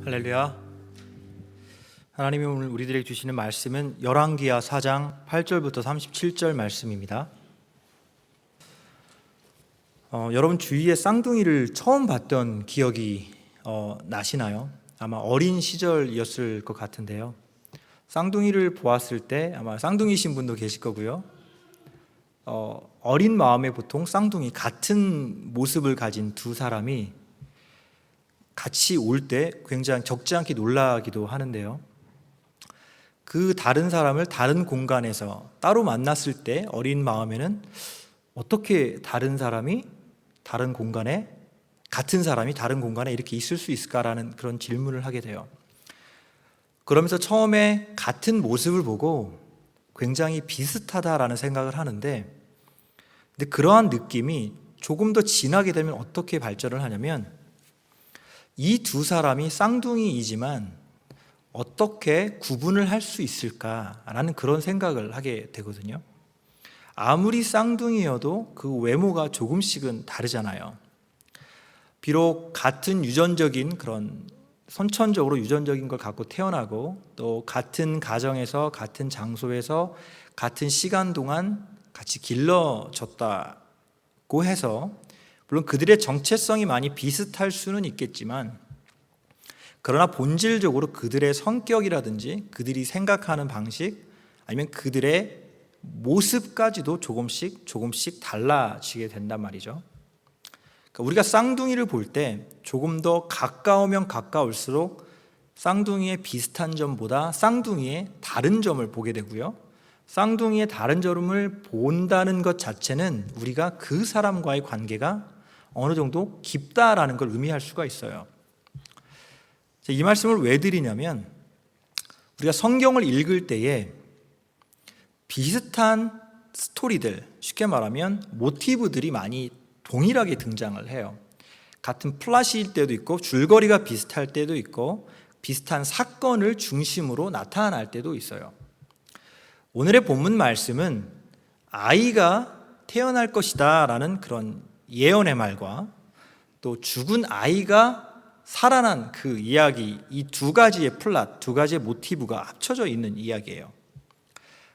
할렐루야. 하나님이 오늘 우리들에게 주시는 말씀은 열왕기하 4장 8절부터 37절 말씀입니다. 여러분 주위에 쌍둥이를 처음 봤던 기억이 나시나요? 아마 어린 시절이었을 것 같은데요. 쌍둥이를 보았을 때 아마 쌍둥이신 분도 계실 거고요. 어린 마음에 보통 쌍둥이 같은 모습을 가진 두 사람이 같이 올 때 굉장히 적지 않게 놀라기도 하는데요. 그 다른 사람을 다른 공간에서 따로 만났을 때 어린 마음에는 어떻게 다른 사람이 다른 공간에, 같은 사람이 다른 공간에 이렇게 있을 수 있을까라는 그런 질문을 하게 돼요. 그러면서 처음에 같은 모습을 보고 굉장히 비슷하다라는 생각을 하는데, 근데 그러한 느낌이 조금 더 지나게 되면 어떻게 발전을 하냐면, 이 두 사람이 쌍둥이이지만 어떻게 구분을 할 수 있을까라는 그런 생각을 하게 되거든요. 아무리 쌍둥이여도 그 외모가 조금씩은 다르잖아요. 비록 같은 유전적인 그런 선천적으로 유전적인 걸 갖고 태어나고 또 같은 가정에서 같은 장소에서 같은 시간 동안 같이 길러졌다고 해서 물론 그들의 정체성이 많이 비슷할 수는 있겠지만, 그러나 본질적으로 그들의 성격이라든지 그들이 생각하는 방식 아니면 그들의 모습까지도 조금씩 달라지게 된단 말이죠. 그러니까 우리가 쌍둥이를 볼 때 조금 더 가까우면 가까울수록 쌍둥이의 비슷한 점보다 쌍둥이의 다른 점을 보게 되고요. 쌍둥이의 다른 점을 본다는 것 자체는 우리가 그 사람과의 관계가 어느 정도 깊다라는 걸 의미할 수가 있어요. 이 말씀을 왜 드리냐면, 우리가 성경을 읽을 때에 비슷한 스토리들, 쉽게 말하면 모티브들이 많이 동일하게 등장을 해요. 같은 플롯일 때도 있고 줄거리가 비슷할 때도 있고 비슷한 사건을 중심으로 나타날 때도 있어요. 오늘의 본문 말씀은 아이가 태어날 것이다 라는 그런 예언의 말과 또 죽은 아이가 살아난 그 이야기, 이 두 가지의 플롯, 두 가지의 모티브가 합쳐져 있는 이야기예요.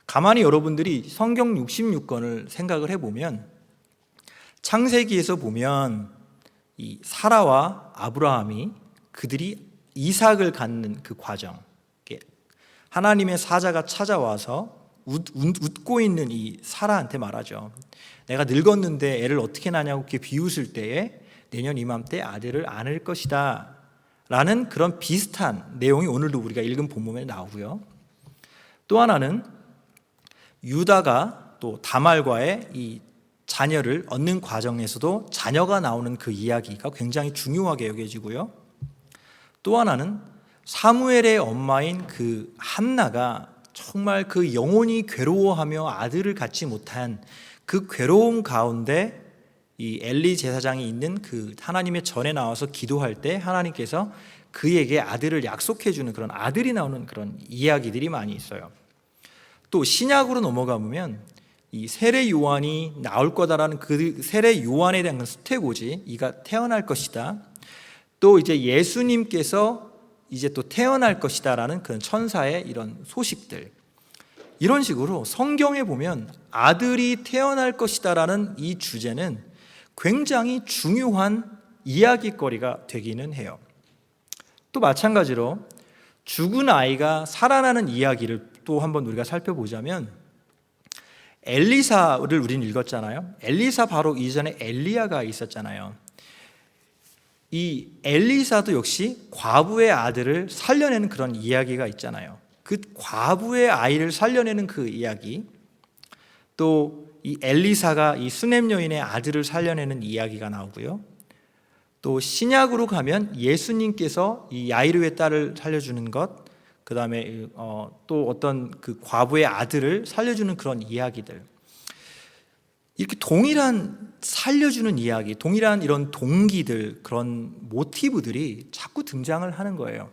가만히 여러분들이 성경 66권을 생각을 해보면, 창세기에서 보면 이 사라와 아브라함이 그들이 이삭을 갖는 그 과정, 하나님의 사자가 찾아와서 웃고 있는 이 사라한테 말하죠. 내가 늙었는데 애를 어떻게 낳냐고 이렇게 비웃을 때에 내년 이맘때 아들을 안을 것이다 라는 그런 비슷한 내용이 오늘도 우리가 읽은 본문에 나오고요. 또 하나는 유다가 또 다말과의 이 자녀를 얻는 과정에서도 자녀가 나오는 그 이야기가 굉장히 중요하게 여겨지고요. 또 하나는 사무엘의 엄마인 그 한나가 정말 그 영혼이 괴로워하며 아들을 갖지 못한 그 괴로움 가운데 이 엘리 제사장이 있는 그 하나님의 전에 나와서 기도할 때 하나님께서 그에게 아들을 약속해 주는 그런 아들이 나오는 그런 이야기들이 많이 있어요. 또 신약으로 넘어가 보면 이 세례 요한이 나올 거다라는 그 세례 요한에 대한 수태고지, 이가 태어날 것이다. 또 이제 예수님께서 이제 또 태어날 것이다라는 그런 천사의 이런 소식들, 이런 식으로 성경에 보면 아들이 태어날 것이다라는 이 주제는 굉장히 중요한 이야기거리가 되기는 해요. 또 마찬가지로 죽은 아이가 살아나는 이야기를 또 한번 우리가 살펴보자면, 엘리사를 우리는 읽었잖아요. 엘리사 바로 이전에 엘리야가 있었잖아요. 이 엘리사도 역시 과부의 아들을 살려내는 그런 이야기가 있잖아요. 그 과부의 아이를 살려내는 그 이야기, 또 이 엘리사가 이 수넴 여인의 아들을 살려내는 이야기가 나오고요. 또 신약으로 가면 예수님께서 이 야이로의 딸을 살려주는 것, 그 다음에 또 어떤 그 과부의 아들을 살려주는 그런 이야기들, 이렇게 동일한 살려주는 이야기, 동일한 이런 동기들, 그런 모티브들이 자꾸 등장을 하는 거예요.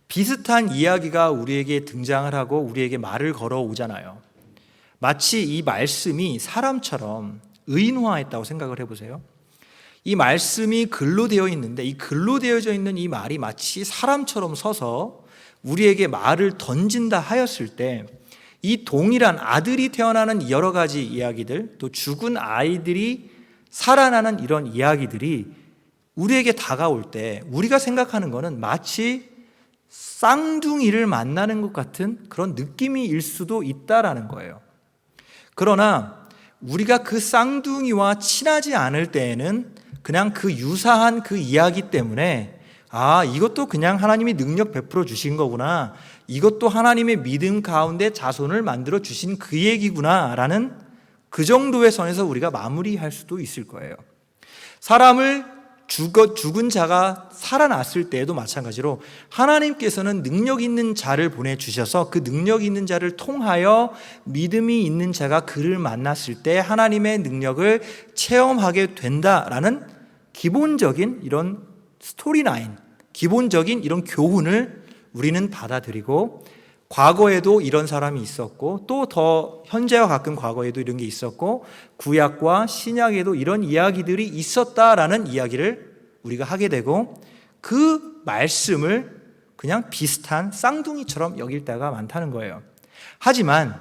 비슷한 이야기가 우리에게 등장을 하고 우리에게 말을 걸어오잖아요. 마치 이 말씀이 사람처럼 의인화했다고 생각을 해보세요. 이 말씀이 글로 되어 있는데 이 글로 되어져 있는 이 말이 마치 사람처럼 서서 우리에게 말을 던진다 하였을 때 이 동일한 아들이 태어나는 여러 가지 이야기들, 또 죽은 아이들이 살아나는 이런 이야기들이 우리에게 다가올 때 우리가 생각하는 것은 마치 쌍둥이를 만나는 것 같은 그런 느낌일 수도 있다라는 거예요. 그러나 우리가 그 쌍둥이와 친하지 않을 때에는 그냥 그 유사한 그 이야기 때문에 이것도 그냥 하나님이 능력 베풀어 주신 거구나, 이것도 하나님의 믿음 가운데 자손을 만들어 주신 그 얘기구나 라는 그 정도의 선에서 우리가 마무리할 수도 있을 거예요. 사람을 죽은 자가 살아났을 때에도 마찬가지로 하나님께서는 능력 있는 자를 보내주셔서 그 능력 있는 자를 통하여 믿음이 있는 자가 그를 만났을 때 하나님의 능력을 체험하게 된다라는 기본적인 이런 스토리라인, 기본적인 이런 교훈을 우리는 받아들이고, 과거에도 이런 사람이 있었고 또 더 현재와 가끔 과거에도 이런 게 있었고 구약과 신약에도 이런 이야기들이 있었다라는 이야기를 우리가 하게 되고, 그 말씀을 그냥 비슷한 쌍둥이처럼 여길 때가 많다는 거예요. 하지만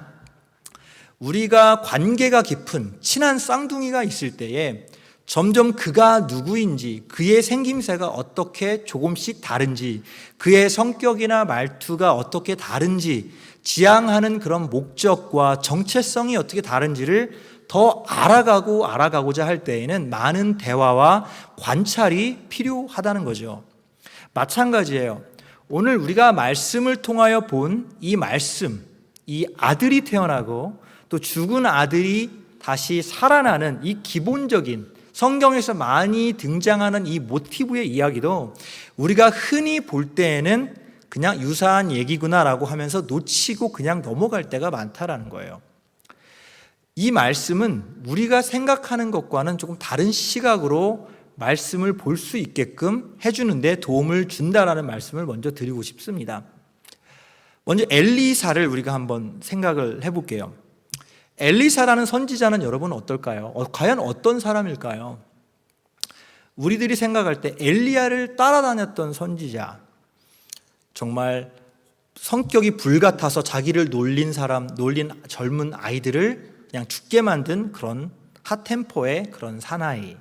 우리가 관계가 깊은 친한 쌍둥이가 있을 때에 점점 그가 누구인지, 그의 생김새가 어떻게 조금씩 다른지, 그의 성격이나 말투가 어떻게 다른지, 지향하는 그런 목적과 정체성이 어떻게 다른지를 더 알아가고자 할 때에는 많은 대화와 관찰이 필요하다는 거죠. 마찬가지예요. 오늘 우리가 말씀을 통하여 본 이 말씀, 이 아들이 태어나고 또 죽은 아들이 다시 살아나는 이 기본적인 성경에서 많이 등장하는 이 모티브의 이야기도 우리가 흔히 볼 때에는 그냥 유사한 얘기구나라고 하면서 놓치고 그냥 넘어갈 때가 많다라는 거예요. 이 말씀은 우리가 생각하는 것과는 조금 다른 시각으로 말씀을 볼 수 있게끔 해주는데 도움을 준다라는 말씀을 먼저 드리고 싶습니다. 먼저 엘리사를 우리가 한번 생각을 해볼게요. 엘리사라는 선지자는 여러분 어떨까요? 과연 어떤 사람일까요? 우리들이 생각할 때 엘리야를 따라다녔던 선지자, 정말 성격이 불같아서 자기를 놀린 젊은 아이들을 그냥 죽게 만든 그런 핫템포의 그런 사나이,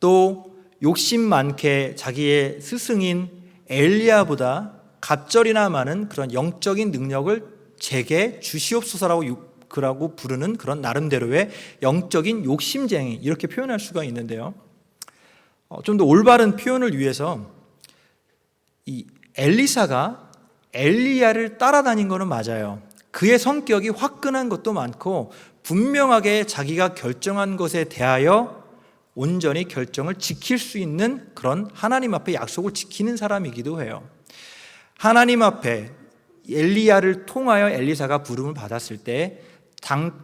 또 욕심 많게 자기의 스승인 엘리야보다 갑절이나 많은 그런 영적인 능력을 제게 주시옵소서라고 그라고 부르는 그런 나름대로의 영적인 욕심쟁이, 이렇게 표현할 수가 있는데요. 좀 더 올바른 표현을 위해서 이 엘리사가 엘리야를 따라다닌 것은 맞아요. 그의 성격이 화끈한 것도 많고 분명하게 자기가 결정한 것에 대하여 온전히 결정을 지킬 수 있는 그런 하나님 앞에 약속을 지키는 사람이기도 해요. 하나님 앞에 엘리야를 통하여 엘리사가 부름을 받았을 때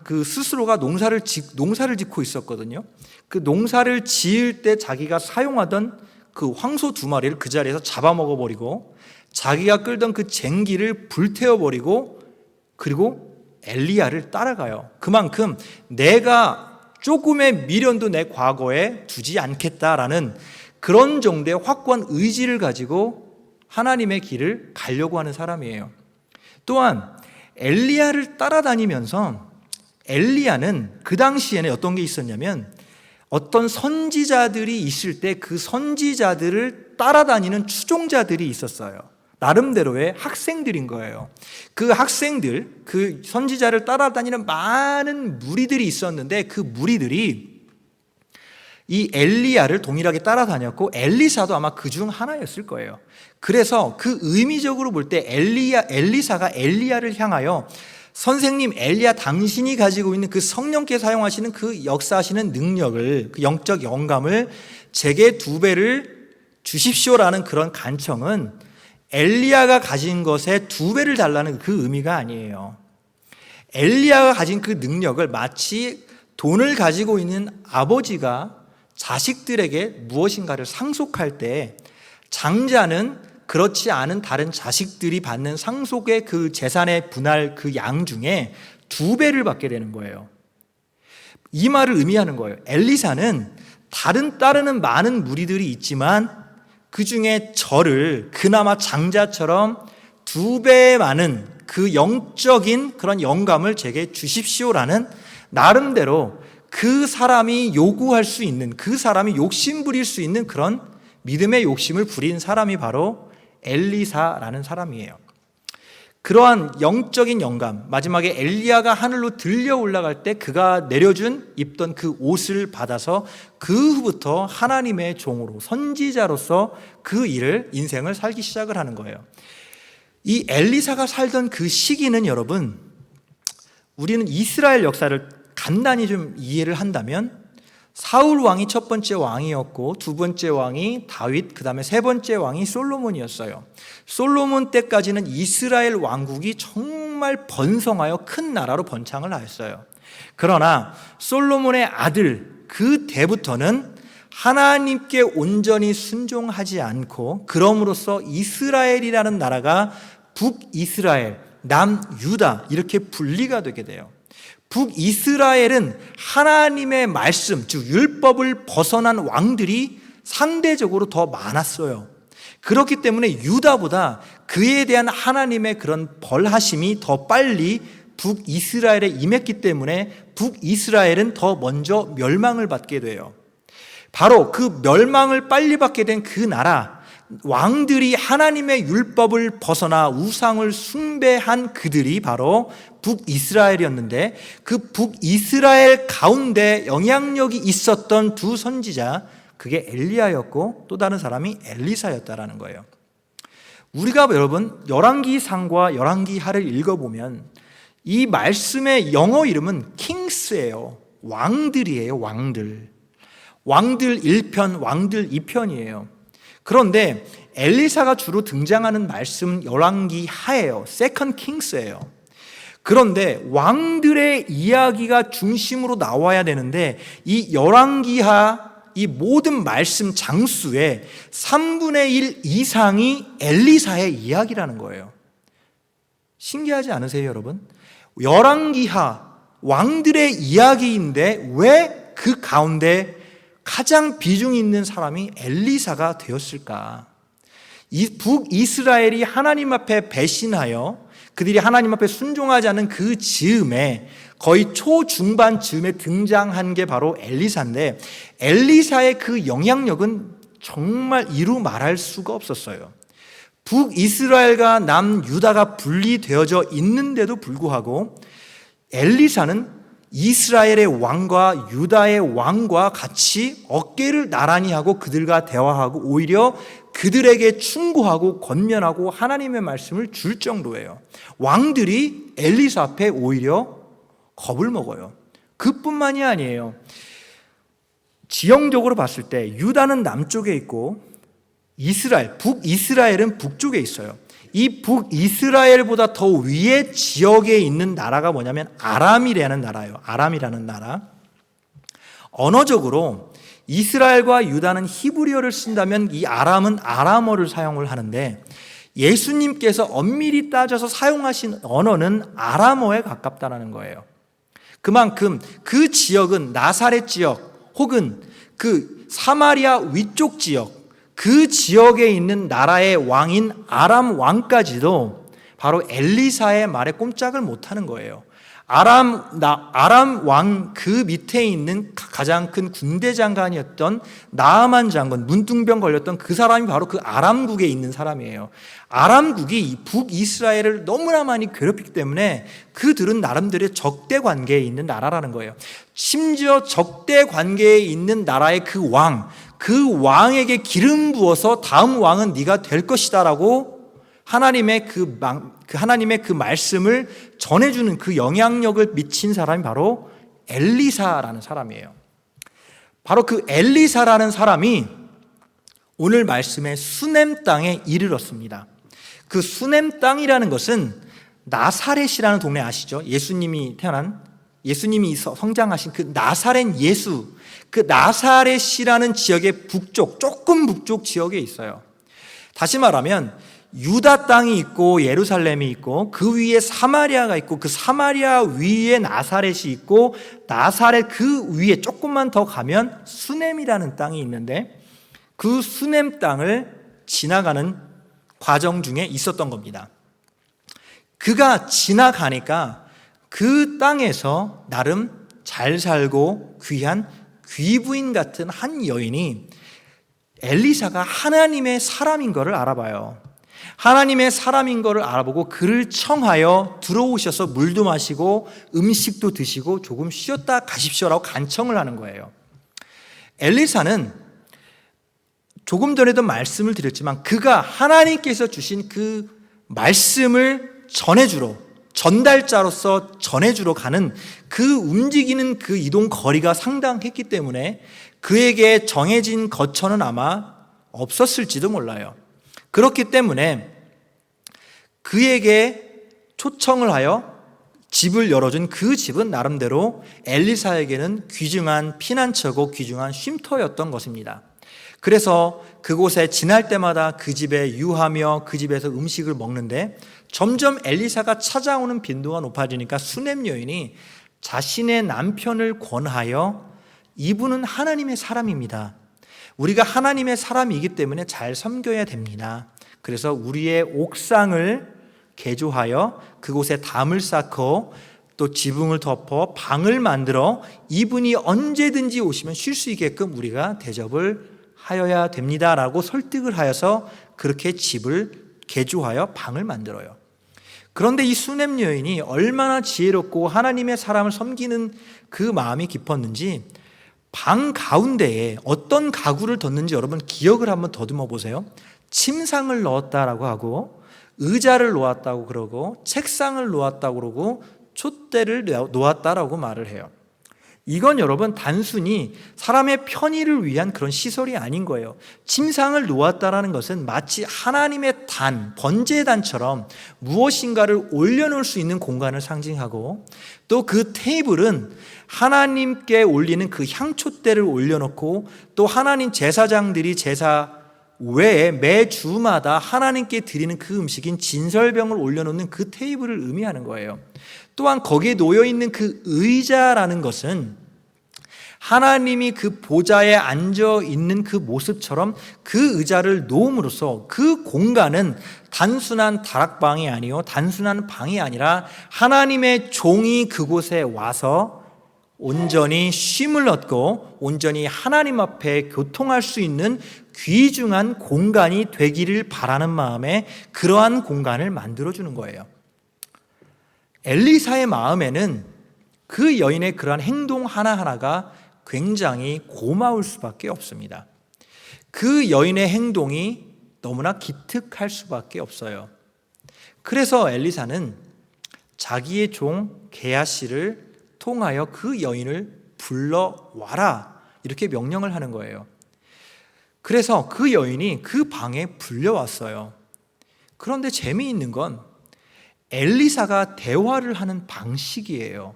그 스스로가 농사를 짓고 있었거든요. 그 농사를 지을 때 자기가 사용하던 그 황소 2마리를 그 자리에서 잡아먹어버리고 자기가 끌던 그 쟁기를 불태워버리고 그리고 엘리야를 따라가요. 그만큼 내가 조금의 미련도 내 과거에 두지 않겠다라는 그런 정도의 확고한 의지를 가지고 하나님의 길을 가려고 하는 사람이에요. 또한 엘리야를 따라다니면서 엘리야는 그 당시에는 어떤 게 있었냐면 어떤 선지자들이 있을 때 그 선지자들을 따라다니는 추종자들이 있었어요. 나름대로의 학생들인 거예요. 그 학생들, 그 선지자를 따라다니는 많은 무리들이 있었는데 그 무리들이 이 엘리야를 동일하게 따라다녔고 엘리사도 아마 그 중 하나였을 거예요. 그래서 그 의미적으로 볼 때 엘리사가 엘리야를 향하여 선생님 엘리야, 당신이 가지고 있는 그 성령께 사용하시는 그 역사하시는 능력을, 그 영적 영감을 제게 2배를 주십시오라는 그런 간청은 엘리야가 가진 것에 2배를 달라는 그 의미가 아니에요. 엘리야가 가진 그 능력을 마치 돈을 가지고 있는 아버지가 자식들에게 무엇인가를 상속할 때 장자는 그렇지 않은 다른 자식들이 받는 상속의 그 재산의 분할 그 양 중에 2배를 받게 되는 거예요. 이 말을 의미하는 거예요. 엘리사는 따르는 많은 무리들이 있지만 그 중에 저를 그나마 장자처럼 2배 많은 그 영적인 그런 영감을 제게 주십시오라는 나름대로 그 사람이 요구할 수 있는, 그 사람이 욕심 부릴 수 있는 그런 믿음의 욕심을 부린 사람이 바로 엘리사라는 사람이에요. 그러한 영적인 영감, 마지막에 엘리야가 하늘로 들려 올라갈 때 그가 내려준 입던 그 옷을 받아서 그 후부터 하나님의 종으로, 선지자로서 그 일을, 인생을 살기 시작을 하는 거예요. 이 엘리사가 살던 그 시기는 여러분, 우리는 이스라엘 역사를 간단히 좀 이해를 한다면 사울 왕이 첫 번째 왕이었고 두 번째 왕이 다윗, 그 다음에 세 번째 왕이 솔로몬이었어요. 솔로몬 때까지는 이스라엘 왕국이 정말 번성하여 큰 나라로 번창을 하였어요. 그러나 솔로몬의 아들 그 때부터는 하나님께 온전히 순종하지 않고, 그럼으로써 이스라엘이라는 나라가 북이스라엘, 남유다 이렇게 분리가 되게 돼요. 북이스라엘은 하나님의 말씀, 즉 율법을 벗어난 왕들이 상대적으로 더 많았어요. 그렇기 때문에 유다보다 그에 대한 하나님의 그런 벌하심이 더 빨리 북이스라엘에 임했기 때문에 북이스라엘은 더 먼저 멸망을 받게 돼요. 바로 그 멸망을 빨리 받게 된 그 나라, 왕들이 하나님의 율법을 벗어나 우상을 숭배한 그들이 바로 북이스라엘이었는데, 그 북이스라엘 가운데 영향력이 있었던 두 선지자, 그게 엘리야였고 또 다른 사람이 엘리사였다라는 거예요. 우리가 여러분 열왕기상과 열왕기하를 읽어보면 이 말씀의 영어 이름은 킹스예요. 왕들이에요. 왕들 1편, 왕들 2편이에요. 그런데 엘리사가 주로 등장하는 말씀은 열왕기하예요. 세컨드 킹스예요. 그런데 왕들의 이야기가 중심으로 나와야 되는데 이 열왕기하, 이 모든 말씀 장수의 3분의 1 이상이 엘리사의 이야기라는 거예요. 신기하지 않으세요, 여러분? 열왕기하, 왕들의 이야기인데 왜 그 가운데 가장 비중 있는 사람이 엘리사가 되었을까? 이 북이스라엘이 하나님 앞에 배신하여 그들이 하나님 앞에 순종하지 않은 그 즈음에, 거의 초중반 즈음에 등장한 게 바로 엘리사인데, 엘리사의 그 영향력은 정말 이루 말할 수가 없었어요. 북이스라엘과 남유다가 분리되어져 있는데도 불구하고 엘리사는 이스라엘의 왕과 유다의 왕과 같이 어깨를 나란히 하고 그들과 대화하고 오히려 그들에게 충고하고 권면하고 하나님의 말씀을 줄 정도예요. 왕들이 엘리사 앞에 오히려 겁을 먹어요. 그뿐만이 아니에요. 지형적으로 봤을 때 유다는 남쪽에 있고 북이스라엘은 북쪽에 있어요. 이 북이스라엘보다 더 위에 지역에 있는 나라가 뭐냐면 아람이라는 나라예요. 아람이라는 나라. 언어적으로 이스라엘과 유다는 히브리어를 쓴다면 이 아람은 아람어를 사용을 하는데, 예수님께서 엄밀히 따져서 사용하신 언어는 아람어에 가깝다는 거예요. 그만큼 그 지역은 나사렛 지역 혹은 그 사마리아 위쪽 지역, 그 지역에 있는 나라의 왕인 아람 왕까지도 바로 엘리사의 말에 꼼짝을 못하는 거예요. 아람 왕 그 밑에 있는 가장 큰 군대 장관이었던 나아만 장군, 문둥병 걸렸던 그 사람이 바로 그 아람국에 있는 사람이에요. 아람국이 북이스라엘을 너무나 많이 괴롭히기 때문에 그들은 나름대로의 적대 관계에 있는 나라라는 거예요. 심지어 적대 관계에 있는 나라의 그 왕에게 기름 부어서 다음 왕은 네가 될 것이다라고 하나님의 그 말씀을 전해주는 그 영향력을 미친 사람이 바로 엘리사라는 사람이에요. 바로 그 엘리사라는 사람이 오늘 말씀의 수넴 땅에 이르렀습니다. 그 수넴 땅이라는 것은 나사렛이라는 동네 아시죠? 예수님이 성장하신 그 나사렛 예수, 그 나사렛이라는 지역의 조금 북쪽 지역에 있어요. 다시 말하면 유다 땅이 있고 예루살렘이 있고 그 위에 사마리아가 있고 그 사마리아 위에 나사렛이 있고 나사렛 그 위에 조금만 더 가면 수넴이라는 땅이 있는데 그 수넴 땅을 지나가는 과정 중에 있었던 겁니다. 그가 지나가니까 그 땅에서 나름 잘 살고 귀한 귀부인 같은 한 여인이 엘리사가 하나님의 사람인 것을 알아봐요. 하나님의 사람인 것을 알아보고 그를 청하여 들어오셔서 물도 마시고 음식도 드시고 조금 쉬었다 가십시오라고 간청을 하는 거예요. 엘리사는 조금 전에도 말씀을 드렸지만 그가 하나님께서 주신 그 말씀을 전달자로서 전해주러 가는 그 움직이는 그 이동 거리가 상당했기 때문에 그에게 정해진 거처는 아마 없었을지도 몰라요. 그렇기 때문에 그에게 초청을 하여 집을 열어준 그 집은 나름대로 엘리사에게는 귀중한 피난처고 귀중한 쉼터였던 것입니다. 그래서 그곳에 지날 때마다 그 집에 유하며 그 집에서 음식을 먹는데 점점 엘리사가 찾아오는 빈도가 높아지니까 수넴 여인이 자신의 남편을 권하여 이분은 하나님의 사람입니다. 우리가 하나님의 사람이기 때문에 잘 섬겨야 됩니다. 그래서 우리의 옥상을 개조하여 그곳에 담을 쌓고 또 지붕을 덮어 방을 만들어 이분이 언제든지 오시면 쉴 수 있게끔 우리가 대접을 하여야 됩니다라고 설득을 하여서 그렇게 집을 개조하여 방을 만들어요. 그런데 이 수넴 여인이 얼마나 지혜롭고 하나님의 사람을 섬기는 그 마음이 깊었는지 방 가운데에 어떤 가구를 뒀는지 여러분 기억을 한번 더듬어 보세요. 침상을 넣었다라고 하고 의자를 놓았다고 그러고 책상을 놓았다고 그러고 촛대를 놓았다라고 말을 해요. 이건 여러분 단순히 사람의 편의를 위한 그런 시설이 아닌 거예요. 침상을 놓았다라는 것은 마치 하나님의 단, 번제단처럼 무엇인가를 올려놓을 수 있는 공간을 상징하고 또 그 테이블은 하나님께 올리는 그 향초대를 올려놓고 또 하나님 제사장들이 제사 외에 매 주마다 하나님께 드리는 그 음식인 진설병을 올려놓는 그 테이블을 의미하는 거예요. 또한 거기에 놓여있는 그 의자라는 것은 하나님이 그 보좌에 앉아있는 그 모습처럼 그 의자를 놓음으로써 그 공간은 단순한 다락방이 아니요 단순한 방이 아니라 하나님의 종이 그곳에 와서 온전히 쉼을 얻고 온전히 하나님 앞에 교통할 수 있는 귀중한 공간이 되기를 바라는 마음에 그러한 공간을 만들어주는 거예요. 엘리사의 마음에는 그 여인의 그러한 행동 하나하나가 굉장히 고마울 수밖에 없습니다. 그 여인의 행동이 너무나 기특할 수밖에 없어요. 그래서 엘리사는 자기의 종 게하시를 통하여 그 여인을 불러와라 이렇게 명령을 하는 거예요. 그래서 그 여인이 그 방에 불려왔어요. 그런데 재미있는 건 엘리사가 대화를 하는 방식이에요.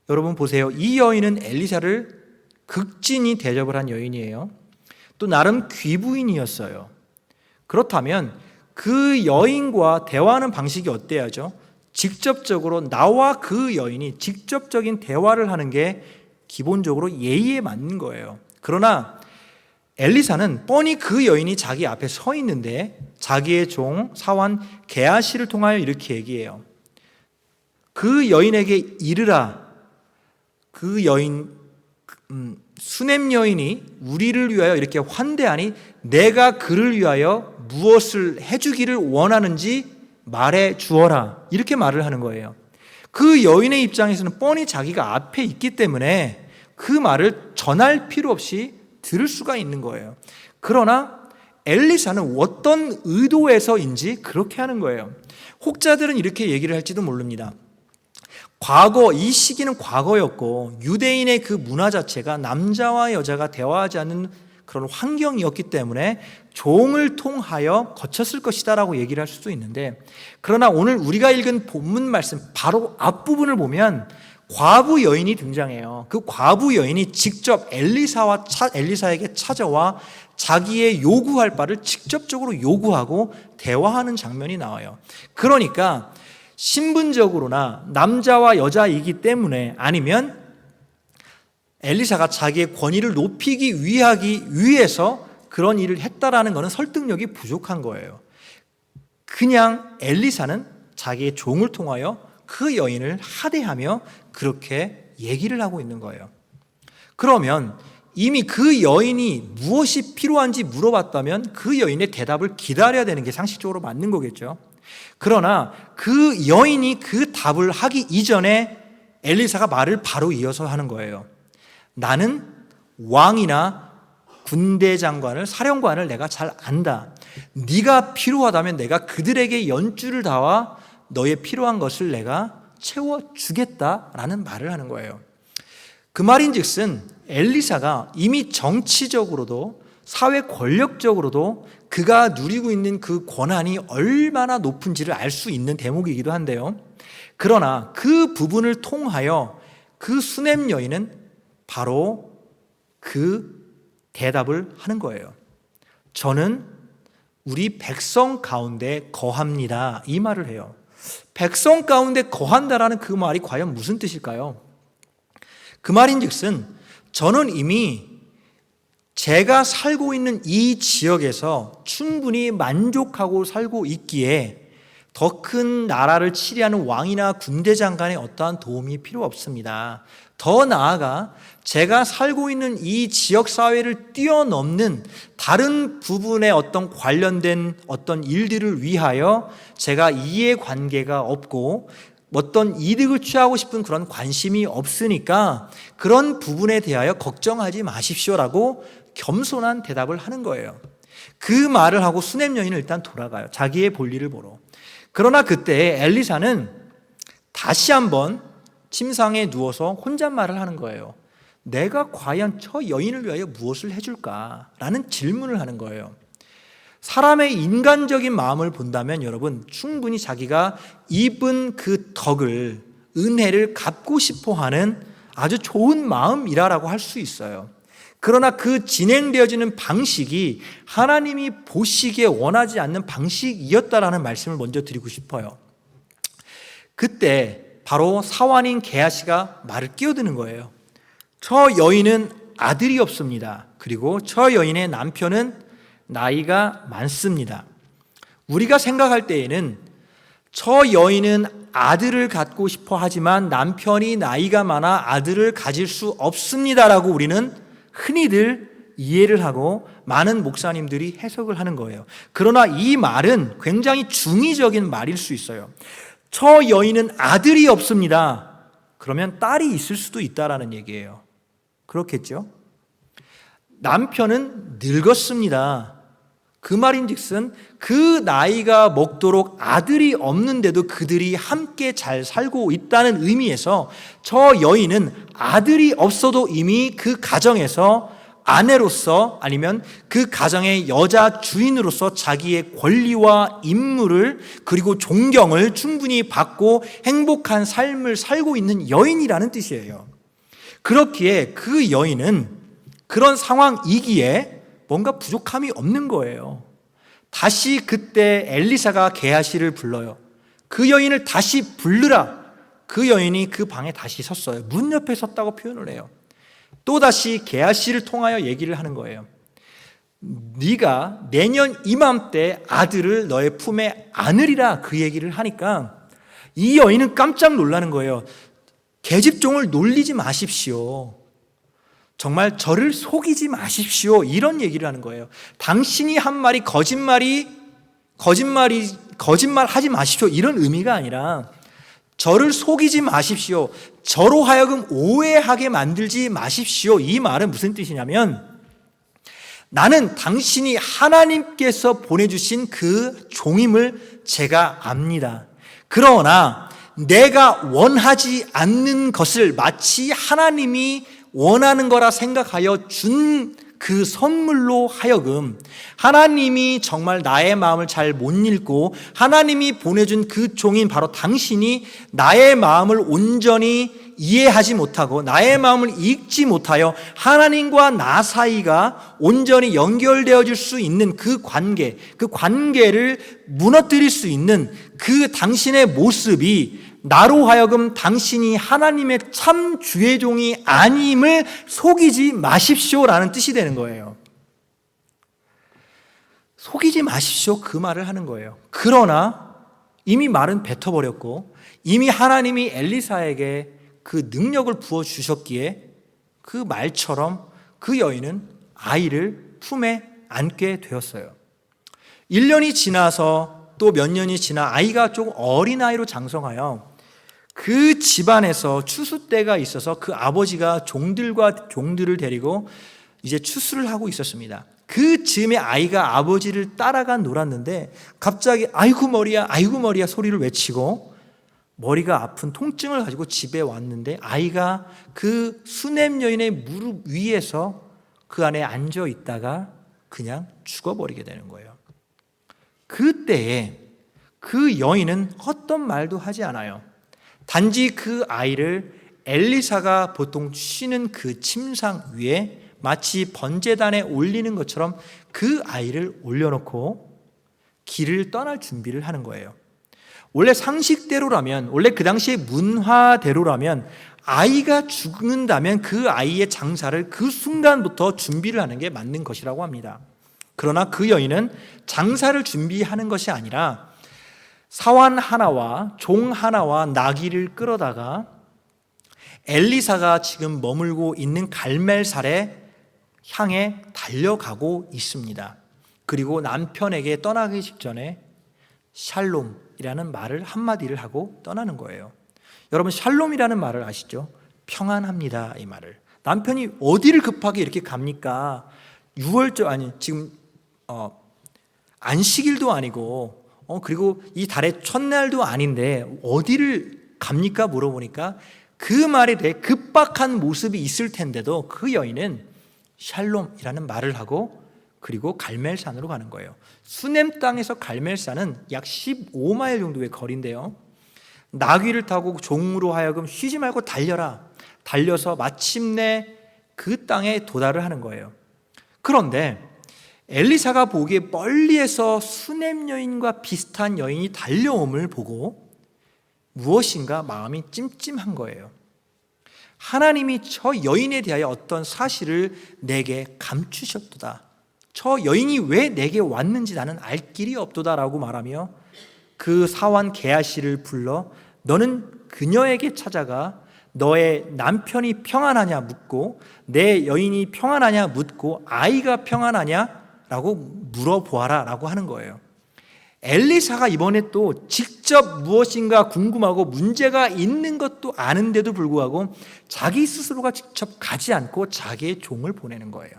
여러분 보세요. 이 여인은 엘리사를 극진히 대접을 한 여인이에요. 또 나름 귀부인이었어요. 그렇다면 그 여인과 대화하는 방식이 어때야죠? 직접적으로 나와 그 여인이 직접적인 대화를 하는 게 기본적으로 예의에 맞는 거예요. 그러나 엘리사는 뻔히 그 여인이 자기 앞에 서 있는데 자기의 종 사환 게하시를 통하여 이렇게 얘기해요. 그 여인에게 이르라. 그 여인 수넴 여인이 우리를 위하여 이렇게 환대하니 내가 그를 위하여 무엇을 해주기를 원하는지 말해 주어라. 이렇게 말을 하는 거예요. 그 여인의 입장에서는 뻔히 자기가 앞에 있기 때문에 그 말을 전할 필요 없이 들을 수가 있는 거예요. 그러나 엘리사는 어떤 의도에서인지 그렇게 하는 거예요. 혹자들은 이렇게 얘기를 할지도 모릅니다. 과거, 이 시기는 과거였고 유대인의 그 문화 자체가 남자와 여자가 대화하지 않는 그런 환경이었기 때문에 종을 통하여 거쳤을 것이다라고 얘기를 할 수도 있는데, 그러나 오늘 우리가 읽은 본문 말씀 바로 앞부분을 보면 과부 여인이 등장해요. 그 과부 여인이 직접 엘리사에게 찾아와 자기의 요구할 바를 직접적으로 요구하고 대화하는 장면이 나와요. 그러니까 신분적으로나 남자와 여자이기 때문에, 아니면 엘리사가 자기의 권위를 높이기 위해서 그런 일을 했다라는 것은 설득력이 부족한 거예요. 그냥 엘리사는 자기의 종을 통하여 그 여인을 하대하며 그렇게 얘기를 하고 있는 거예요. 그러면 이미 그 여인이 무엇이 필요한지 물어봤다면 그 여인의 대답을 기다려야 되는 게 상식적으로 맞는 거겠죠. 그러나 그 여인이 그 답을 하기 이전에 엘리사가 말을 바로 이어서 하는 거예요. 나는 왕이나 군대 장관을, 사령관을 내가 잘 안다. 네가 필요하다면 내가 그들에게 연줄을 다와 너의 필요한 것을 내가 채워주겠다라는 말을 하는 거예요. 그 말인즉슨 엘리사가 이미 정치적으로도 사회 권력적으로도 그가 누리고 있는 그 권한이 얼마나 높은지를 알 수 있는 대목이기도 한데요. 그러나 그 부분을 통하여 그 수넴 여인은 바로 그 대답을 하는 거예요. 저는 우리 백성 가운데 거합니다. 이 말을 해요. 백성 가운데 거한다라는 그 말이 과연 무슨 뜻일까요? 그 말인즉슨 저는 이미 제가 살고 있는 이 지역에서 충분히 만족하고 살고 있기에 더 큰 나라를 치리하는 왕이나 군대 장관의 어떠한 도움이 필요 없습니다. 더 나아가 제가 살고 있는 이 지역 사회를 뛰어넘는 다른 부분에 어떤 관련된 어떤 일들을 위하여 제가 이해관계가 없고 어떤 이득을 취하고 싶은 그런 관심이 없으니까 그런 부분에 대하여 걱정하지 마십시오라고 겸손한 대답을 하는 거예요. 그 말을 하고 수넴 여인은 일단 돌아가요. 자기의 볼일을 보러. 그러나 그때 엘리사는 다시 한번 침상에 누워서 혼잣말을 하는 거예요. 내가 과연 저 여인을 위하여 무엇을 해줄까? 라는 질문을 하는 거예요. 사람의 인간적인 마음을 본다면 여러분 충분히 자기가 입은 그 덕을, 은혜를 갚고 싶어하는 아주 좋은 마음이라고 할 수 있어요. 그러나 그 진행되어지는 방식이 하나님이 보시기에 원하지 않는 방식이었다라는 말씀을 먼저 드리고 싶어요. 그때 바로 사환인 게하시가 말을 끼어드는 거예요. 저 여인은 아들이 없습니다. 그리고 저 여인의 남편은 나이가 많습니다. 우리가 생각할 때에는 저 여인은 아들을 갖고 싶어 하지만 남편이 나이가 많아 아들을 가질 수 없습니다라고 우리는 흔히들 이해를 하고 많은 목사님들이 해석을 하는 거예요. 그러나 이 말은 굉장히 중의적인 말일 수 있어요. 저 여인은 아들이 없습니다. 그러면 딸이 있을 수도 있다라는 얘기예요. 그렇겠죠? 남편은 늙었습니다. 그 말인즉슨 그 나이가 먹도록 아들이 없는데도 그들이 함께 잘 살고 있다는 의미에서 저 여인은 아들이 없어도 이미 그 가정에서 아내로서 아니면 그 가정의 여자 주인으로서 자기의 권리와 임무를 그리고 존경을 충분히 받고 행복한 삶을 살고 있는 여인이라는 뜻이에요. 그렇기에 그 여인은 그런 상황이기에 뭔가 부족함이 없는 거예요. 다시 그때 엘리사가 게하시를 불러요. 그 여인을 다시 부르라. 그 여인이 그 방에 다시 섰어요. 문 옆에 섰다고 표현을 해요. 또다시 게하시를 통하여 얘기를 하는 거예요. 네가 내년 이맘때 아들을 너의 품에 안으리라 그 얘기를 하니까 이 여인은 깜짝 놀라는 거예요. 계집종을 놀리지 마십시오. 정말 저를 속이지 마십시오. 이런 얘기를 하는 거예요. 당신이 한 말이 거짓말하지 마십시오. 이런 의미가 아니라 저를 속이지 마십시오. 저로 하여금 오해하게 만들지 마십시오. 이 말은 무슨 뜻이냐면 나는 당신이 하나님께서 보내주신 그 종임을 제가 압니다. 그러나 내가 원하지 않는 것을 마치 하나님이 원하는 거라 생각하여 준 그 선물로 하여금 하나님이 정말 나의 마음을 잘 못 읽고 하나님이 보내준 그 종인 바로 당신이 나의 마음을 온전히 이해하지 못하고 나의 마음을 읽지 못하여 하나님과 나 사이가 온전히 연결되어질 수 있는 그 관계를 무너뜨릴 수 있는 그 당신의 모습이 나로 하여금 당신이 하나님의 참 주의 종이 아님을 속이지 마십시오라는 뜻이 되는 거예요. 속이지 마십시오, 그 말을 하는 거예요. 그러나 이미 말은 뱉어버렸고 이미 하나님이 엘리사에게 그 능력을 부어주셨기에 그 말처럼 그 여인은 아이를 품에 안게 되었어요. 1년이 지나서 또 몇 년이 지나 아이가 조금 어린아이로 장성하여 그 집안에서 추수 때가 있어서 그 아버지가 종들을 데리고 이제 추수를 하고 있었습니다. 그 즈음에 아이가 아버지를 따라가 놀았는데 갑자기 아이고 머리야 소리를 외치고 머리가 아픈 통증을 가지고 집에 왔는데 아이가 그 수냄 여인의 무릎 위에서 그 안에 앉아 있다가 그냥 죽어버리게 되는 거예요. 그때에 그 여인은 어떤 말도 하지 않아요. 단지 그 아이를 엘리사가 보통 쉬는 그 침상 위에 마치 번제단에 올리는 것처럼 그 아이를 올려놓고 길을 떠날 준비를 하는 거예요. 원래 상식대로라면, 원래 그 당시의 문화대로라면 아이가 죽는다면 그 아이의 장사를 그 순간부터 준비를 하는 게 맞는 것이라고 합니다. 그러나 그 여인은 장사를 준비하는 것이 아니라 사환 하나와 종 하나와 나귀를 끌어다가 엘리사가 지금 머물고 있는 갈멜살에 향해 달려가고 있습니다. 그리고 남편에게 떠나기 직전에 샬롬이라는 말을 한마디를 하고 떠나는 거예요. 여러분, 샬롬이라는 말을 아시죠? 평안합니다, 이 말을. 남편이 어디를 급하게 이렇게 갑니까? 6월절 아니 지금 안식일도 아니고 그리고 이 달의 첫날도 아닌데 어디를 갑니까? 물어보니까 그 말에 대해 급박한 모습이 있을 텐데도 그 여인은 샬롬이라는 말을 하고 그리고 갈멜산으로 가는 거예요. 수넴 땅에서 갈멜산은 약 15마일 정도의 거리인데요. 나귀를 타고 종으로 하여금 쉬지 말고 달려서 마침내 그 땅에 도달을 하는 거예요. 그런데 엘리사가 보기에 멀리에서 수넴 여인과 비슷한 여인이 달려옴을 보고 무엇인가 마음이 찜찜한 거예요. 하나님이 저 여인에 대하여 어떤 사실을 내게 감추셨도다. 저 여인이 왜 내게 왔는지 나는 알 길이 없도다라고 말하며 그 사환 게하시를 불러 너는 그녀에게 찾아가 너의 남편이 평안하냐 묻고 내 여인이 평안하냐 묻고 아이가 평안하냐라고 물어보아라 라고 하는 거예요. 엘리사가 이번에 또 직접 무엇인가 궁금하고 문제가 있는 것도 아는데도 불구하고 자기 스스로가 직접 가지 않고 자기의 종을 보내는 거예요.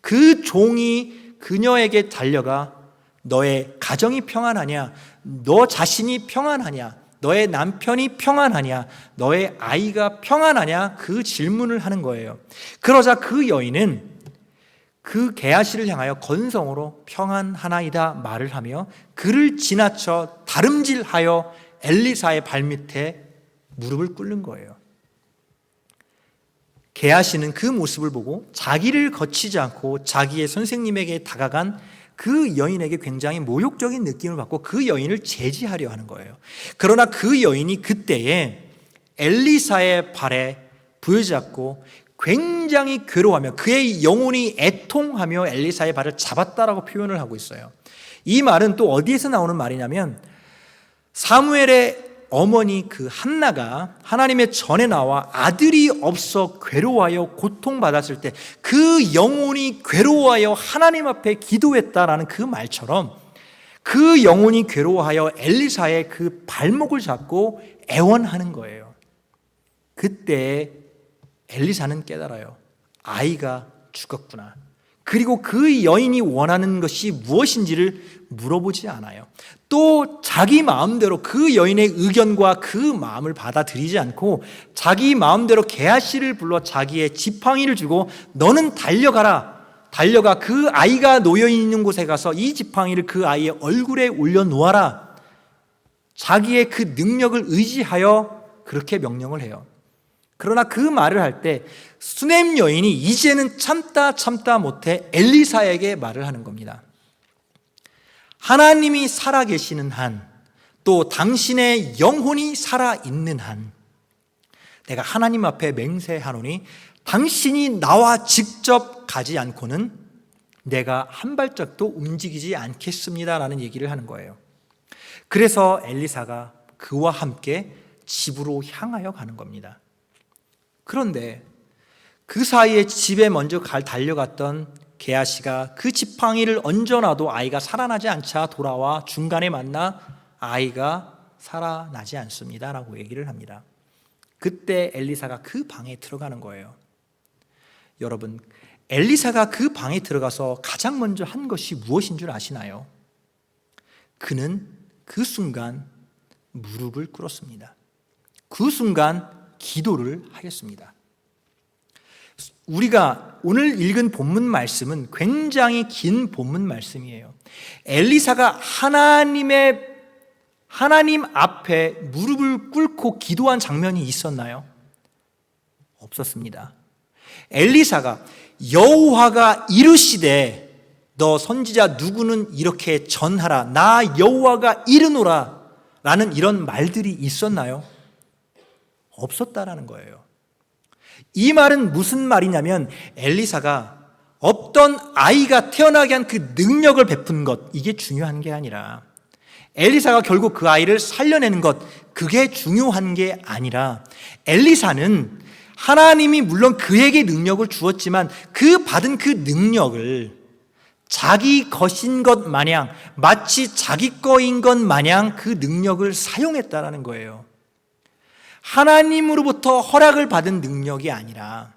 그 종이 그녀에게 달려가 너의 가정이 평안하냐, 너 자신이 평안하냐, 너의 남편이 평안하냐, 너의 아이가 평안하냐, 그 질문을 하는 거예요. 그러자 그 여인은 그 게하시를 향하여 건성으로 평안하나이다 말을 하며 그를 지나쳐 다름질하여 엘리사의 발밑에 무릎을 꿇는 거예요. 게하시는 그 모습을 보고 자기를 거치지 않고 자기의 선생님에게 다가간 그 여인에게 굉장히 모욕적인 느낌을 받고 그 여인을 제지하려 하는 거예요. 그러나 그 여인이 그때에 엘리사의 발에 부여잡고 굉장히 괴로워하며 그의 영혼이 애통하며 엘리사의 발을 잡았다라고 표현을 하고 있어요. 이 말은 또 어디에서 나오는 말이냐면 사무엘의 어머니 그 한나가 하나님의 전에 나와 아들이 없어 괴로워하여 고통받았을 때 그 영혼이 괴로워하여 하나님 앞에 기도했다라는 그 말처럼 그 영혼이 괴로워하여 엘리사의 그 발목을 잡고 애원하는 거예요. 그때 엘리사는 깨달아요. 아이가 죽었구나. 그리고 그 여인이 원하는 것이 무엇인지를 물어보지 않아요. 또 자기 마음대로 그 여인의 의견과 그 마음을 받아들이지 않고 자기 마음대로 게하시를 불러 자기의 지팡이를 주고 너는 달려가 그 아이가 놓여 있는 곳에 가서 이 지팡이를 그 아이의 얼굴에 올려놓아라. 자기의 그 능력을 의지하여 그렇게 명령을 해요. 그러나 그 말을 할 때 수넴 여인이 이제는 참다 못해 엘리사에게 말을 하는 겁니다. 하나님이 살아계시는 한, 또 당신의 영혼이 살아있는 한, 내가 하나님 앞에 맹세하노니 당신이 나와 직접 가지 않고는 내가 한 발짝도 움직이지 않겠습니다 라는 얘기를 하는 거예요. 그래서 엘리사가 그와 함께 집으로 향하여 가는 겁니다. 그런데 그 사이에 집에 먼저 달려갔던 게하시가 그 지팡이를 얹어놔도 아이가 살아나지 않자 돌아와 중간에 만나 아이가 살아나지 않습니다 라고 얘기를 합니다. 그때 엘리사가 그 방에 들어가는 거예요. 여러분, 엘리사가 그 방에 들어가서 가장 먼저 한 것이 무엇인 줄 아시나요? 그는 그 순간 무릎을 꿇었습니다. 그 순간 기도를 하였습니다. 우리가 오늘 읽은 본문 말씀은 굉장히 긴 본문 말씀이에요. 엘리사가 하나님 앞에 무릎을 꿇고 기도한 장면이 있었나요? 없었습니다. 엘리사가 여호와가 이르시되 너 선지자 누구는 이렇게 전하라, 나 여호와가 이르노라 라는 이런 말들이 있었나요? 없었다라는 거예요. 이 말은 무슨 말이냐면 엘리사가 없던 아이가 태어나게 한 그 능력을 베푼 것, 이게 중요한 게 아니라 엘리사가 결국 그 아이를 살려내는 것, 그게 중요한 게 아니라 엘리사는 하나님이 물론 그에게 능력을 주었지만 그 받은 그 능력을 자기 것인 것 마냥, 마치 자기 거인 것 마냥 그 능력을 사용했다라는 거예요. 하나님으로부터 허락을 받은 능력이 아니라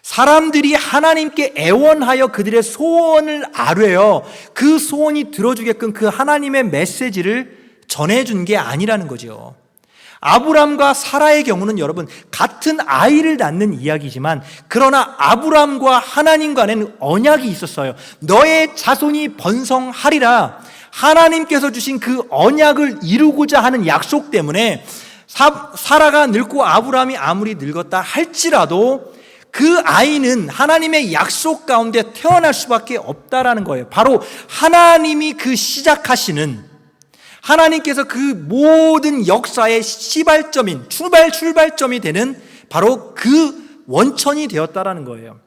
사람들이 하나님께 애원하여 그들의 소원을 아뢰어 그 소원이 들어주게끔 그 하나님의 메시지를 전해준 게 아니라는 거죠. 아브람과 사라의 경우는 여러분 같은 아이를 낳는 이야기지만 그러나 아브람과 하나님 간에는 언약이 있었어요. 너의 자손이 번성하리라. 하나님께서 주신 그 언약을 이루고자 하는 약속 때문에 사라가 늙고 아브람이 아무리 늙었다 할지라도 그 아이는 하나님의 약속 가운데 태어날 수밖에 없다라는 거예요. 바로 하나님이 그 시작하시는, 하나님께서 그 모든 역사의 시발점인 출발점이 되는 바로 그 원천이 되었다라는 거예요.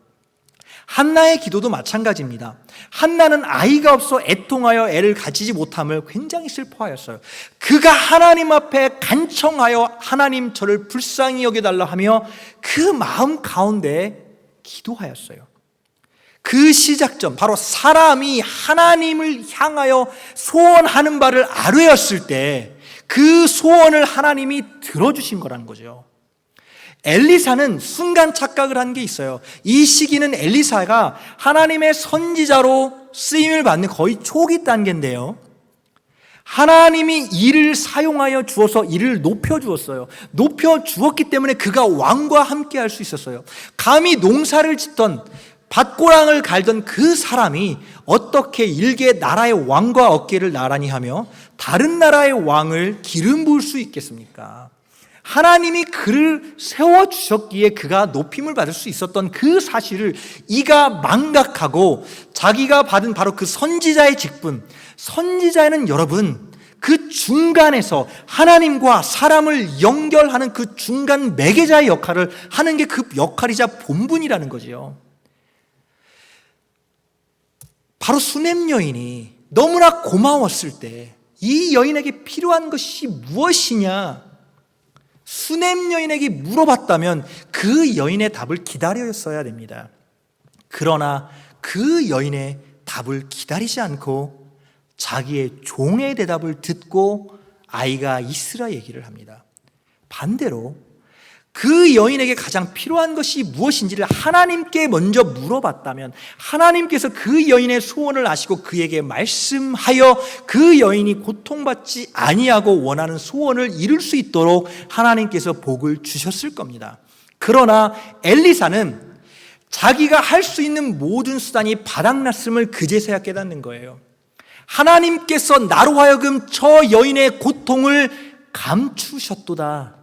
한나의 기도도 마찬가지입니다. 한나는 아이가 없어 애통하여 애를 가지지 못함을 굉장히 슬퍼하였어요. 그가 하나님 앞에 간청하여 하나님 저를 불쌍히 여겨달라 하며 그 마음 가운데 기도하였어요. 그 시작점, 바로 사람이 하나님을 향하여 소원하는 바를 아뢰었을 때 그 소원을 하나님이 들어주신 거라는 거죠. 엘리사는 순간 착각을 한 게 있어요. 이 시기는 엘리사가 하나님의 선지자로 쓰임을 받는 거의 초기 단계인데요, 하나님이 이를 사용하여 주어서 이를 높여주었어요. 높여주었기 때문에 그가 왕과 함께 할 수 있었어요. 감히 농사를 짓던 밭고랑을 갈던 그 사람이 어떻게 일개 나라의 왕과 어깨를 나란히 하며 다른 나라의 왕을 기름 부을 수 있겠습니까? 하나님이 그를 세워주셨기에 그가 높임을 받을 수 있었던 그 사실을 이가 망각하고 자기가 받은 바로 그 선지자의 직분, 선지자는 여러분 그 중간에서 하나님과 사람을 연결하는 그 중간 매개자의 역할을 하는 게 그 역할이자 본분이라는 거지요. 바로 수넴 여인이 너무나 고마웠을 때 이 여인에게 필요한 것이 무엇이냐, 수넴 여인에게 물어봤다면 그 여인의 답을 기다렸어야 됩니다. 그러나 그 여인의 답을 기다리지 않고 자기의 종의 대답을 듣고 아이가 있으라 얘기를 합니다. 반대로 그 여인에게 가장 필요한 것이 무엇인지를 하나님께 먼저 물어봤다면 하나님께서 그 여인의 소원을 아시고 그에게 말씀하여 그 여인이 고통받지 아니하고 원하는 소원을 이룰 수 있도록 하나님께서 복을 주셨을 겁니다. 그러나 엘리사는 자기가 할 수 있는 모든 수단이 바닥났음을 그제서야 깨닫는 거예요. 하나님께서 나로 하여금 저 여인의 고통을 감추셨도다.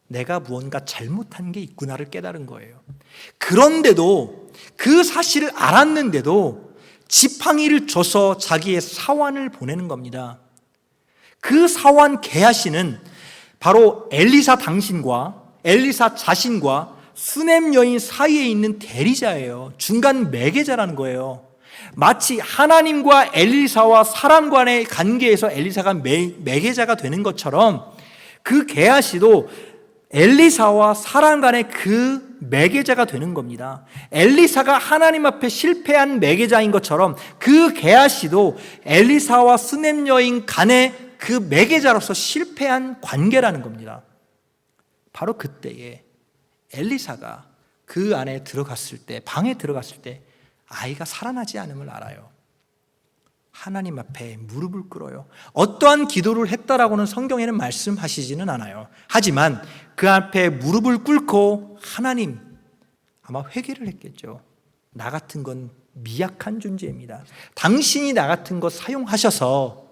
내가 무언가 잘못한 게 있구나를 깨달은 거예요. 그런데도 그 사실을 알았는데도 지팡이를 줘서 자기의 사환을 보내는 겁니다. 그 사환 게하시는 바로 엘리사 당신과 엘리사 자신과 수넴 여인 사이에 있는 대리자예요. 중간 매개자라는 거예요. 마치 하나님과 엘리사와 사람 간의 관계에서 엘리사가 매개자가 되는 것처럼 그 게하시도 엘리사와 사람 간의 그 매개자가 되는 겁니다. 엘리사가 하나님 앞에 실패한 매개자인 것처럼 그 게하시도 엘리사와 수넴 여인 간의 그 매개자로서 실패한 관계라는 겁니다. 바로 그때에 엘리사가 그 안에 들어갔을 때, 방에 들어갔을 때 아이가 살아나지 않음을 알아요. 하나님 앞에 무릎을 꿇어요. 어떠한 기도를 했다라고는 성경에는 말씀하시지는 않아요. 하지만 그 앞에 무릎을 꿇고 하나님, 아마 회개를 했겠죠. 나 같은 건 미약한 존재입니다. 당신이 나 같은 것 사용하셔서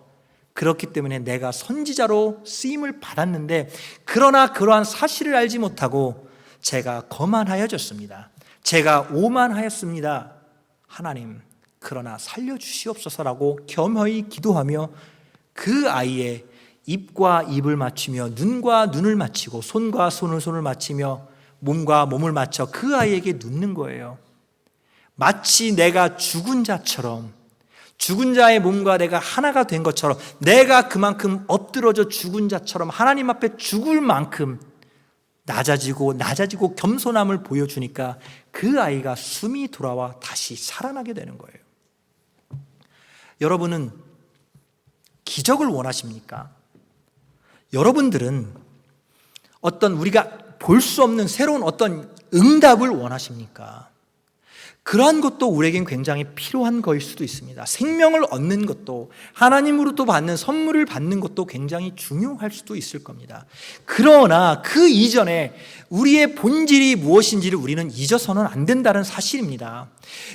그렇기 때문에 내가 선지자로 쓰임을 받았는데, 그러나 그러한 사실을 알지 못하고 제가 거만하여졌습니다. 제가 오만하였습니다. 하나님, 그러나 살려주시옵소서라고 겸허히 기도하며 그 아이의 입과 입을 맞추며 눈과 눈을 맞추고 손과 손을 맞추며 몸과 몸을 맞춰 그 아이에게 눕는 거예요. 마치 내가 죽은 자처럼, 죽은 자의 몸과 내가 하나가 된 것처럼, 내가 그만큼 엎드러져 죽은 자처럼 하나님 앞에 죽을 만큼 낮아지고 겸손함을 보여주니까 그 아이가 숨이 돌아와 다시 살아나게 되는 거예요. 여러분은 기적을 원하십니까? 여러분들은 어떤 우리가 볼 수 없는 새로운 어떤 응답을 원하십니까? 그러한 것도 우리에겐 굉장히 필요한 것일 수도 있습니다. 생명을 얻는 것도, 하나님으로부터 받는 선물을 받는 것도 굉장히 중요할 수도 있을 겁니다. 그러나 그 이전에 우리의 본질이 무엇인지를 우리는 잊어서는 안 된다는 사실입니다.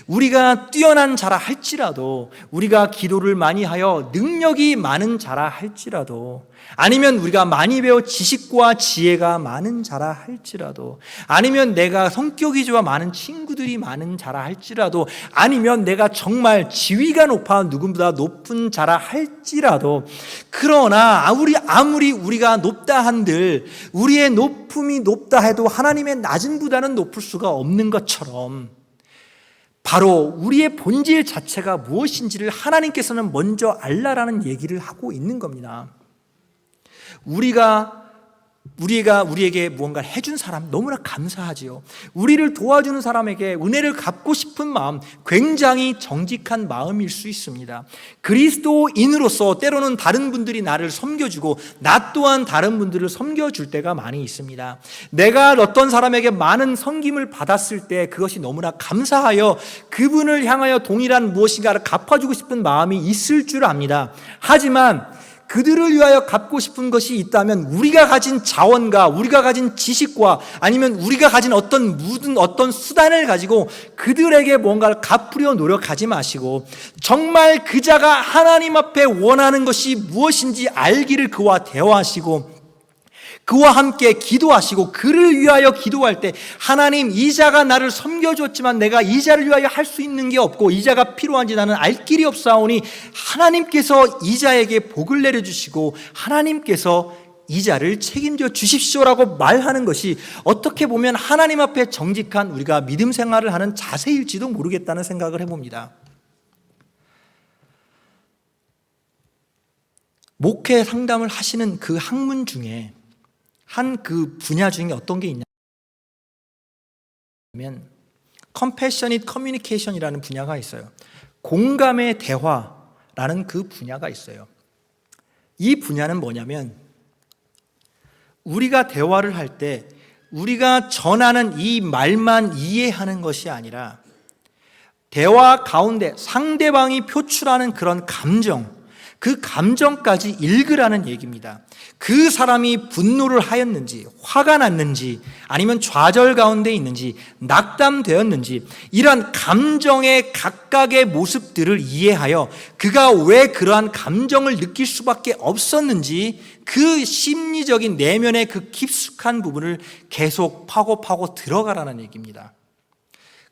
우리가 뛰어난 자라 할지라도, 우리가 기도를 많이 하여 능력이 많은 자라 할지라도, 아니면 우리가 많이 배워 지식과 지혜가 많은 자라 할지라도, 아니면 내가 성격이 좋아 많은 친구들이 많은 자라 할지라도, 아니면 내가 정말 지위가 높아 누구보다 높은 자라 할지라도, 그러나 아무리 우리가 높다 한들 우리의 높음이 높다 해도 하나님의 낮음보다는 높을 수가 없는 것처럼, 바로 우리의 본질 자체가 무엇인지를 하나님께서는 먼저 알라라는 얘기를 하고 있는 겁니다. 우리에게 무언가를 해준 사람 너무나 감사하지요. 우리를 도와주는 사람에게 은혜를 갚고 싶은 마음, 굉장히 정직한 마음일 수 있습니다. 그리스도인으로서 때로는 다른 분들이 나를 섬겨주고 나 또한 다른 분들을 섬겨줄 때가 많이 있습니다. 내가 어떤 사람에게 많은 섬김을 받았을 때 그것이 너무나 감사하여 그분을 향하여 동일한 무엇인가를 갚아주고 싶은 마음이 있을 줄 압니다. 하지만 그들을 위하여 갚고 싶은 것이 있다면 우리가 가진 자원과 우리가 가진 지식과 아니면 우리가 가진 어떤 수단을 가지고 그들에게 뭔가를 갚으려 노력하지 마시고, 정말 그 자가 하나님 앞에 원하는 것이 무엇인지 알기를 그와 대화하시고 그와 함께 기도하시고, 그를 위하여 기도할 때 하나님, 이 자가 나를 섬겨줬지만 내가 이 자를 위하여 할 수 있는 게 없고 이 자가 필요한지 나는 알 길이 없사오니 하나님께서 이 자에게 복을 내려주시고 하나님께서 이 자를 책임져 주십시오라고 말하는 것이 어떻게 보면 하나님 앞에 정직한 우리가 믿음 생활을 하는 자세일지도 모르겠다는 생각을 해봅니다. 목회 상담을 하시는 그 학문 중에 그 분야 중에 어떤 게 있냐면 Compassionate Communication이라는 분야가 있어요. 공감의 대화라는 그 분야가 있어요. 이 분야는 뭐냐면, 우리가 대화를 할 때 우리가 전하는 이 말만 이해하는 것이 아니라 대화 가운데 상대방이 표출하는 그런 감정, 그 감정까지 읽으라는 얘기입니다. 그 사람이 분노를 하였는지, 화가 났는지, 아니면 좌절 가운데 있는지, 낙담되었는지, 이러한 감정의 각각의 모습들을 이해하여 그가 왜 그러한 감정을 느낄 수밖에 없었는지, 그 심리적인 내면의 그 깊숙한 부분을 계속 파고 들어가라는 얘기입니다.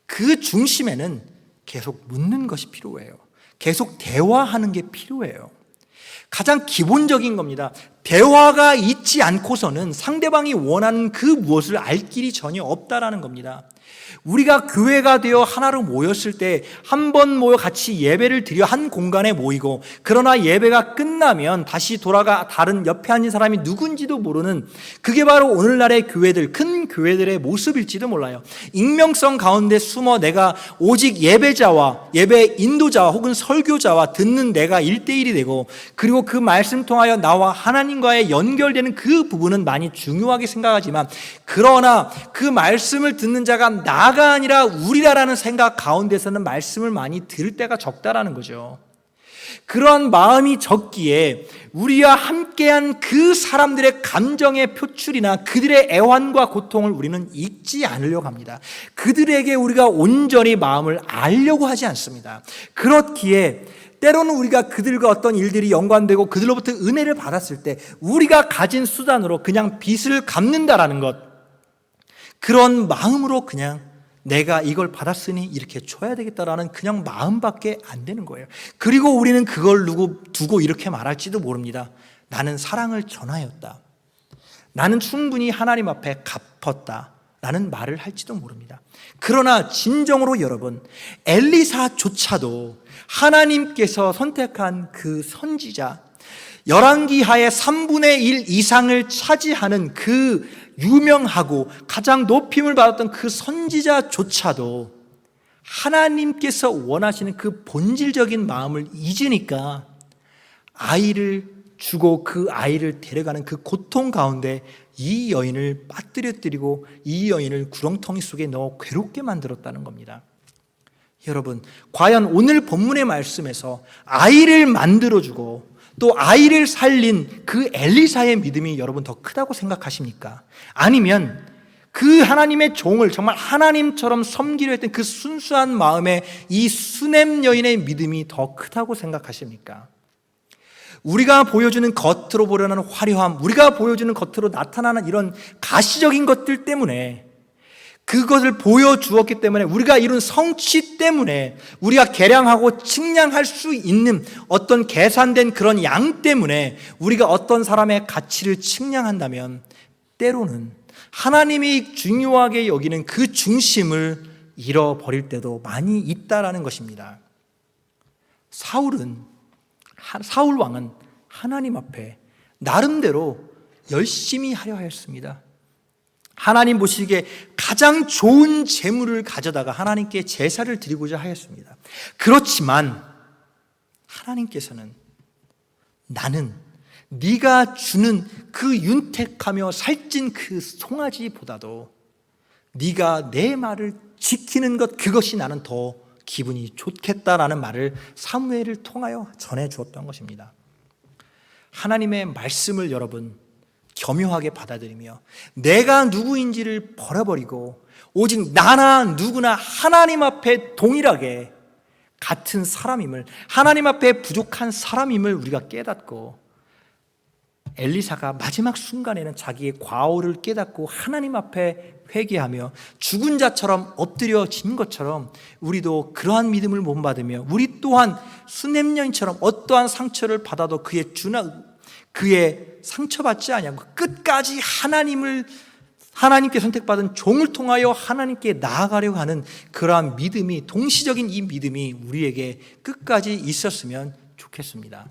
그 중심에는 계속 묻는 것이 필요해요. 계속 대화하는 게 필요해요. 가장 기본적인 겁니다. 대화가 있지 않고서는 상대방이 원하는 그 무엇을 알 길이 전혀 없다라는 겁니다. 우리가 교회가 되어 하나로 모였을 때 한 번 모여 같이 예배를 드려 한 공간에 모이고, 그러나 예배가 끝나면 다시 돌아가 다른 옆에 앉은 사람이 누군지도 모르는, 그게 바로 오늘날의 교회들, 큰 교회들의 모습일지도 몰라요. 익명성 가운데 숨어 내가 오직 예배자와 예배 인도자와 혹은 설교자와 듣는 내가 1대1이 되고, 그리고 그 말씀 통하여 나와 하나님과의 연결되는 그 부분은 많이 중요하게 생각하지만, 그러나 그 말씀을 듣는 자가 나가 아니라 우리라라는 생각 가운데서는 말씀을 많이 들을 때가 적다라는 거죠. 그런 마음이 적기에 우리와 함께한 그 사람들의 감정의 표출이나 그들의 애환과 고통을 우리는 잊지 않으려고 합니다. 그들에게 우리가 온전히 마음을 알려고 하지 않습니다. 그렇기에 때로는 우리가 그들과 어떤 일들이 연관되고 그들로부터 은혜를 받았을 때 우리가 가진 수단으로 그냥 빚을 갚는다라는 것, 그런 마음으로 그냥 내가 이걸 받았으니 이렇게 줘야 되겠다라는 그냥 마음밖에 안 되는 거예요. 그리고 우리는 그걸 두고 이렇게 말할지도 모릅니다. 나는 사랑을 전하였다. 나는 충분히 하나님 앞에 갚았다. 라는 말을 할지도 모릅니다. 그러나 진정으로 여러분, 엘리사조차도 하나님께서 선택한 그 선지자, 열왕기하의 3분의 1 이상을 차지하는 그 유명하고 가장 높임을 받았던 그 선지자조차도 하나님께서 원하시는 그 본질적인 마음을 잊으니까 아이를 주고 그 아이를 데려가는 그 고통 가운데 이 여인을 빠뜨려뜨리고 이 여인을 구렁텅이 속에 넣어 괴롭게 만들었다는 겁니다. 여러분, 과연 오늘 본문의 말씀에서 아이를 만들어주고 또 아이를 살린 그 엘리사의 믿음이 여러분 더 크다고 생각하십니까? 아니면 그 하나님의 종을 정말 하나님처럼 섬기려 했던 그 순수한 마음의 이 수넴 여인의 믿음이 더 크다고 생각하십니까? 우리가 보여주는 겉으로 보려는 화려함, 우리가 보여주는 겉으로 나타나는 이런 가시적인 것들 때문에, 그것을 보여주었기 때문에, 우리가 이룬 성취 때문에, 우리가 계량하고 측량할 수 있는 어떤 계산된 그런 양 때문에 우리가 어떤 사람의 가치를 측량한다면 때로는 하나님이 중요하게 여기는 그 중심을 잃어버릴 때도 많이 있다라는 것입니다. 사울 왕은 하나님 앞에 나름대로 열심히 하려 하였습니다. 하나님 보시기에 가장 좋은 재물을 가져다가 하나님께 제사를 드리고자 하였습니다. 그렇지만 하나님께서는 나는 네가 주는 그 윤택하며 살찐 그 송아지보다도 네가 내 말을 지키는 것, 그것이 나는 더 기분이 좋겠다라는 말을 사무엘을 통하여 전해주었던 것입니다. 하나님의 말씀을 여러분 겸허하게 받아들이며 내가 누구인지를 버려버리고 오직 나나 누구나 하나님 앞에 동일하게 같은 사람임을, 하나님 앞에 부족한 사람임을 우리가 깨닫고, 엘리사가 마지막 순간에는 자기의 과오를 깨닫고 하나님 앞에 회개하며 죽은 자처럼 엎드려진 것처럼 우리도 그러한 믿음을 본받으며 우리 또한 수넴 여인처럼 어떠한 상처를 받아도 그의 상처받지 아니하고 끝까지 하나님께 선택받은 종을 통하여 하나님께 나아가려고 하는 그러한 믿음이, 동시적인 이 믿음이 우리에게 끝까지 있었으면 좋겠습니다.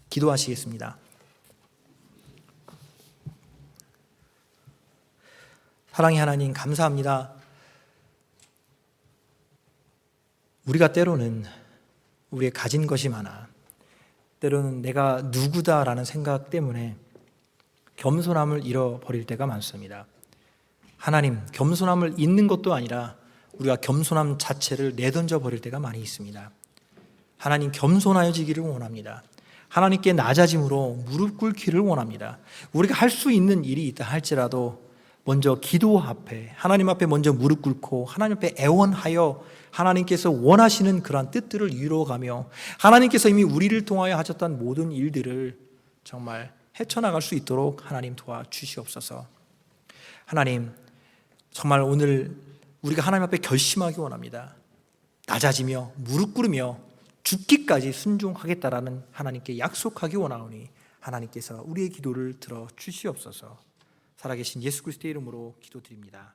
기도하시겠습니다. 사랑의 하나님, 감사합니다. 우리가 때로는 우리의 가진 것이 많아, 때로는 내가 누구다라는 생각 때문에 겸손함을 잃어버릴 때가 많습니다. 하나님, 겸손함을 잃는 것도 아니라 우리가 겸손함 자체를 내던져 버릴 때가 많이 있습니다. 하나님 겸손하여지기를 원합니다. 하나님께 낮아짐으로 무릎 꿇기를 원합니다. 우리가 할 수 있는 일이 있다 할지라도 먼저 기도 앞에 하나님 앞에 먼저 무릎 꿇고 하나님 앞에 애원하여 하나님께서 원하시는 그러한 뜻들을 이루어가며 하나님께서 이미 우리를 통하여 하셨던 모든 일들을 정말 헤쳐나갈 수 있도록 하나님 도와주시옵소서. 하나님, 정말 오늘 우리가 하나님 앞에 결심하기 원합니다. 낮아지며 무릎 꿇으며 죽기까지 순종하겠다라는 하나님께 약속하기 원하오니 하나님께서 우리의 기도를 들어 주시옵소서. 살아계신 예수 그리스도의 이름으로 기도드립니다.